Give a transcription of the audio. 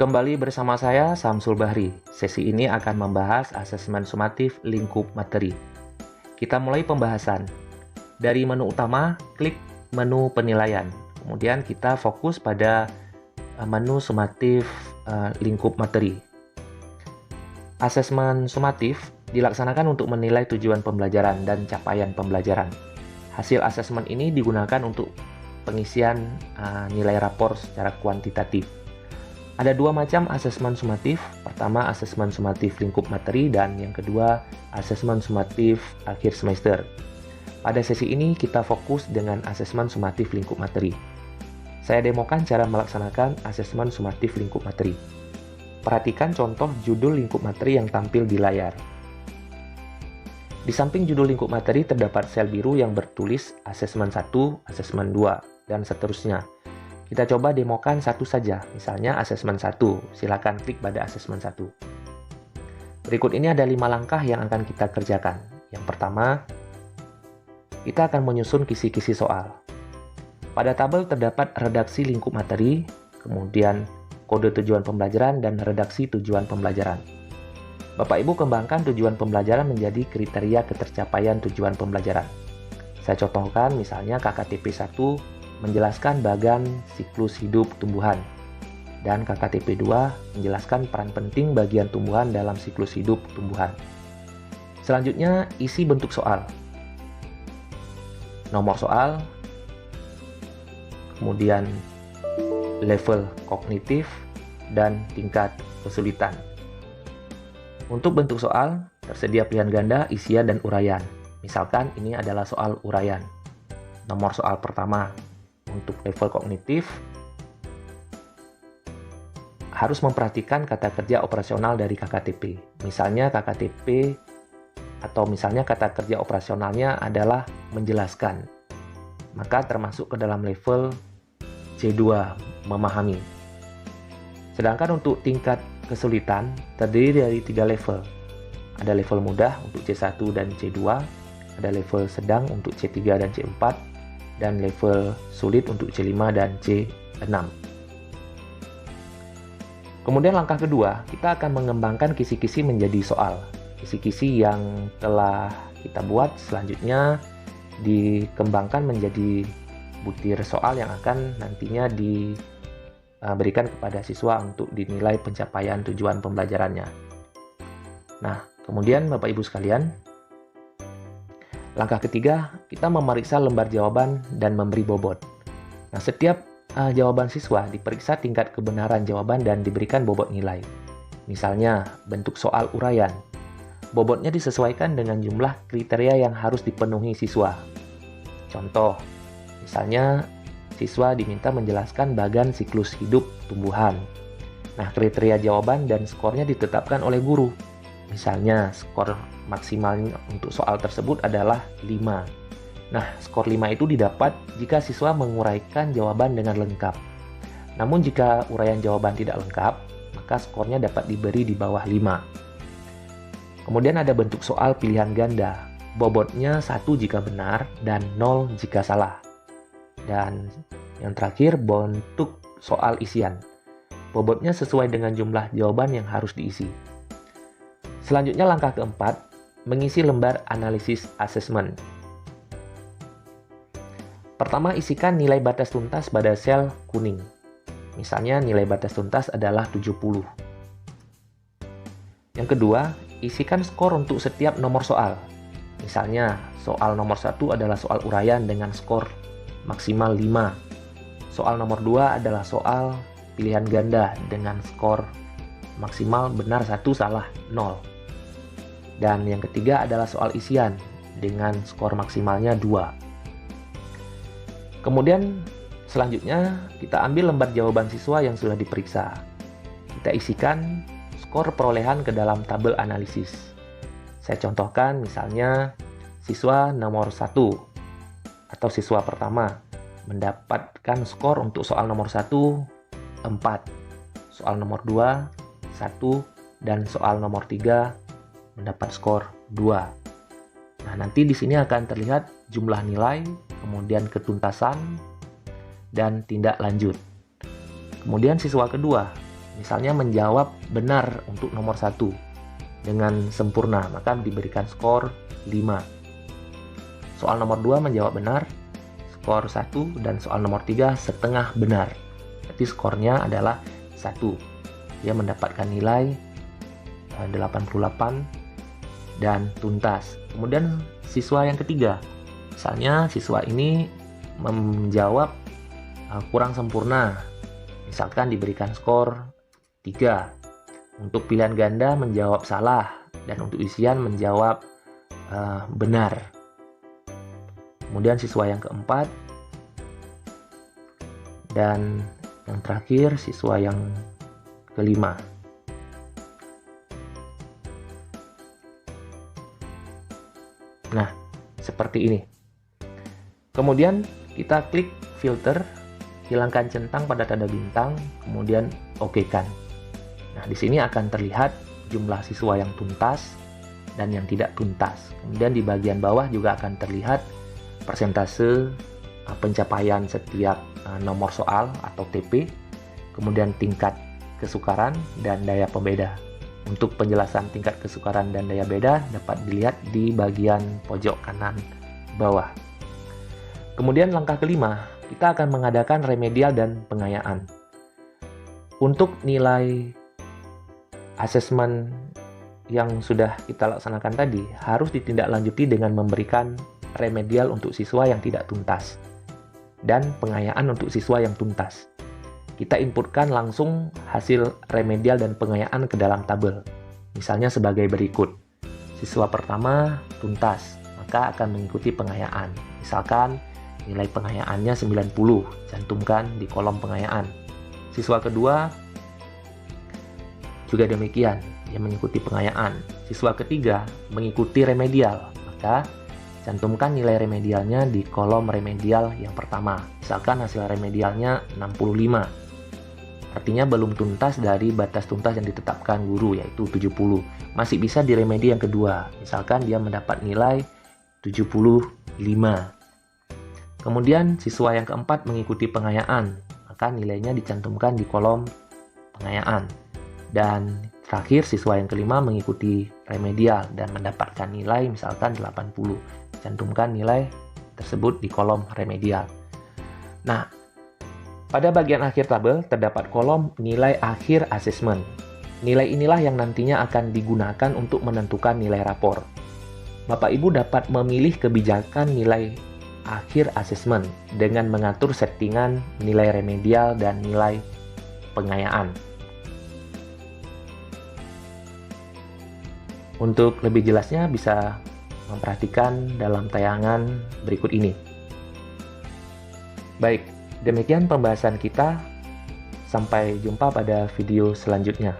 Kembali bersama saya, Samsul Bahri. Sesi ini akan membahas asesmen sumatif lingkup materi. Kita mulai pembahasan. Dari menu utama, klik menu penilaian. Kemudian kita fokus pada menu sumatif lingkup materi. Asesmen sumatif dilaksanakan untuk menilai tujuan pembelajaran dan capaian pembelajaran. Hasil asesmen ini digunakan untuk pengisian nilai rapor secara kuantitatif. Ada dua macam asesmen sumatif. Pertama, asesmen sumatif lingkup materi, dan yang kedua, asesmen sumatif akhir semester. Pada sesi ini kita fokus dengan asesmen sumatif lingkup materi. Saya demokan cara melaksanakan asesmen sumatif lingkup materi. Perhatikan contoh judul lingkup materi yang tampil di layar. Di samping judul lingkup materi terdapat sel biru yang bertulis asesmen 1, asesmen 2, dan seterusnya. Kita coba demokan satu saja, misalnya asesmen 1. Silakan klik pada asesmen 1. Berikut ini ada 5 langkah yang akan kita kerjakan. Yang pertama, kita akan menyusun kisi-kisi soal. Pada tabel terdapat redaksi lingkup materi, kemudian kode tujuan pembelajaran, dan redaksi tujuan pembelajaran. Bapak Ibu kembangkan tujuan pembelajaran menjadi kriteria ketercapaian tujuan pembelajaran. Saya contohkan misalnya KKTP 1 menjelaskan bagan siklus hidup tumbuhan, dan KKTP 2 menjelaskan peran penting bagian tumbuhan dalam siklus hidup tumbuhan. Selanjutnya, isi bentuk soal. Nomor soal, kemudian level kognitif, dan tingkat kesulitan. Untuk bentuk soal, tersedia pilihan ganda, isian, dan uraian. Misalkan ini adalah soal uraian. Nomor soal pertama, untuk level kognitif, harus memperhatikan kata kerja operasional dari KKTP. Misalnya KKTP atau misalnya kata kerja operasionalnya adalah menjelaskan. Maka termasuk ke dalam level C2, memahami. Sedangkan untuk tingkat kesulitan terdiri dari 3 level. Ada level mudah untuk C1 dan C2, ada level sedang untuk C3 dan C4, dan level sulit untuk C5 dan C6. Kemudian langkah kedua, kita akan mengembangkan kisi-kisi menjadi soal. Kisi-kisi yang telah kita buat selanjutnya dikembangkan menjadi butir soal yang akan nantinya diberikan kepada siswa untuk dinilai pencapaian tujuan pembelajarannya. Nah, kemudian Bapak Ibu sekalian, langkah ketiga, kita memeriksa lembar jawaban dan memberi bobot. Nah, setiap jawaban siswa diperiksa tingkat kebenaran jawaban dan diberikan bobot nilai. Misalnya, bentuk soal uraian. Bobotnya disesuaikan dengan jumlah kriteria yang harus dipenuhi siswa. Contoh, misalnya siswa diminta menjelaskan bagan siklus hidup tumbuhan. Nah, kriteria jawaban dan skornya ditetapkan oleh guru. Misalnya, skor maksimalnya untuk soal tersebut adalah 5. Nah, skor 5 itu didapat jika siswa menguraikan jawaban dengan lengkap. Namun jika uraian jawaban tidak lengkap, maka skornya dapat diberi di bawah 5. Kemudian ada bentuk soal pilihan ganda. Bobotnya 1 jika benar dan 0 jika salah. Dan yang terakhir, bentuk soal isian. Bobotnya sesuai dengan jumlah jawaban yang harus diisi. Selanjutnya langkah keempat, mengisi lembar analisis asesmen. Pertama, isikan nilai batas tuntas pada sel kuning. Misalnya nilai batas tuntas adalah 70. Yang kedua, isikan skor untuk setiap nomor soal. Misalnya, soal nomor 1 adalah soal uraian dengan skor maksimal 5. Soal nomor 2 adalah soal pilihan ganda dengan skor maksimal benar 1, salah 0. Dan yang ketiga adalah soal isian dengan skor maksimalnya 2. Kemudian selanjutnya kita ambil lembar jawaban siswa yang sudah diperiksa. Kita isikan skor perolehan ke dalam tabel analisis. Saya contohkan misalnya siswa nomor 1 atau siswa pertama mendapatkan skor untuk soal nomor 1 4, soal nomor 2 1, dan soal nomor 3 mendapat skor 2. Nah, nanti di sini akan terlihat jumlah nilai, kemudian ketuntasan, dan tindak lanjut. Kemudian siswa kedua Misalnya menjawab benar untuk nomor 1 dengan sempurna, maka diberikan skor 5. Soal nomor 2 menjawab benar, skor 1, dan soal nomor 3 setengah benar. Berarti skornya adalah 1. Dia mendapatkan nilai 88 dan tuntas. Kemudian siswa yang ketiga, misalnya siswa ini menjawab kurang sempurna, misalkan diberikan skor 3. Untuk pilihan ganda menjawab salah, dan untuk isian menjawab benar. Kemudian siswa yang keempat, dan yang terakhir siswa yang kelima. Nah, seperti ini. Kemudian kita klik filter, hilangkan centang pada tanda bintang, kemudian oke-kan. Nah, di sini akan terlihat jumlah siswa yang tuntas dan yang tidak tuntas. Kemudian di bagian bawah juga akan terlihat persentase pencapaian setiap nomor soal atau TP, kemudian tingkat kesukaran dan daya pembeda. Untuk penjelasan tingkat kesukaran dan daya beda dapat dilihat di bagian pojok kanan bawah. Kemudian langkah kelima, kita akan mengadakan remedial dan pengayaan. Untuk nilai asesmen yang sudah kita laksanakan tadi harus ditindaklanjuti dengan memberikan remedial untuk siswa yang tidak tuntas dan pengayaan untuk siswa yang tuntas. Kita inputkan langsung hasil remedial dan pengayaan ke dalam tabel. Misalnya sebagai berikut. Siswa pertama tuntas, maka akan mengikuti pengayaan. Misalkan nilai pengayaannya 90, cantumkan di kolom pengayaan. Siswa kedua juga demikian, dia mengikuti pengayaan. Siswa ketiga mengikuti remedial, maka cantumkan nilai remedialnya di kolom remedial yang pertama. Misalkan hasil remedialnya 65. Artinya belum tuntas dari batas tuntas yang ditetapkan guru, yaitu 70. Masih bisa di remedi yang kedua. Misalkan dia mendapat nilai 75. Kemudian siswa yang keempat mengikuti pengayaan, maka nilainya dicantumkan di kolom pengayaan. Dan terakhir siswa yang kelima mengikuti remedial dan mendapatkan nilai misalkan 80. Cantumkan nilai tersebut di kolom remedial. Nah, pada bagian akhir tabel terdapat kolom nilai akhir asesmen. Nilai inilah yang nantinya akan digunakan untuk menentukan nilai rapor. Bapak Ibu dapat memilih kebijakan nilai akhir asesmen dengan mengatur settingan nilai remedial dan nilai pengayaan. Untuk lebih jelasnya bisa memperhatikan dalam tayangan berikut ini. Baik, demikian pembahasan kita. Sampai jumpa pada video selanjutnya.